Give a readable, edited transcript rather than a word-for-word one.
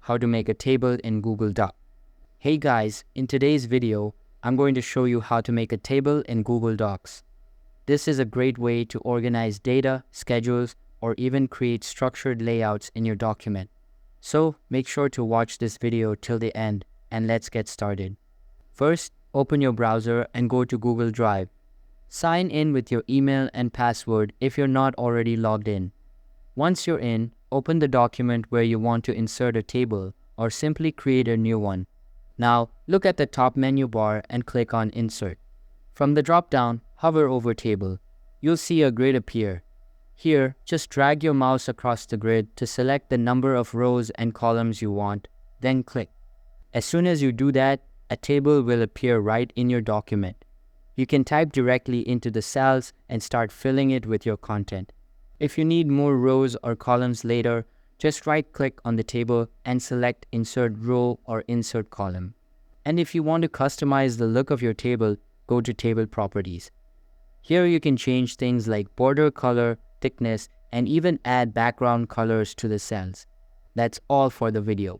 how to make a table in Google Docs. Hey guys, in today's video, I'm going to show you how to make a table in Google Docs. This is a great way to organize data, schedules, or even create structured layouts in your document. So make sure to watch this video till the end and let's get started. First, open your browser and go to Google Drive. Sign in with your email and password if you're not already logged in. Once you're in, open the document where you want to insert a table or simply create a new one. Now, look at the top menu bar and click on Insert. From the drop-down, hover over Table. You'll see a grid appear. Here, just drag your mouse across the grid to select the number of rows and columns you want, then click. As soon as you do that, a table will appear right in your document. You can type directly into the cells and start filling it with your content. If you need more rows or columns later, just right-click on the table and select Insert Row or Insert Column. And if you want to customize the look of your table, go to Table Properties. Here you can change things like border color, thickness, and even add background colors to the cells. That's all for the video.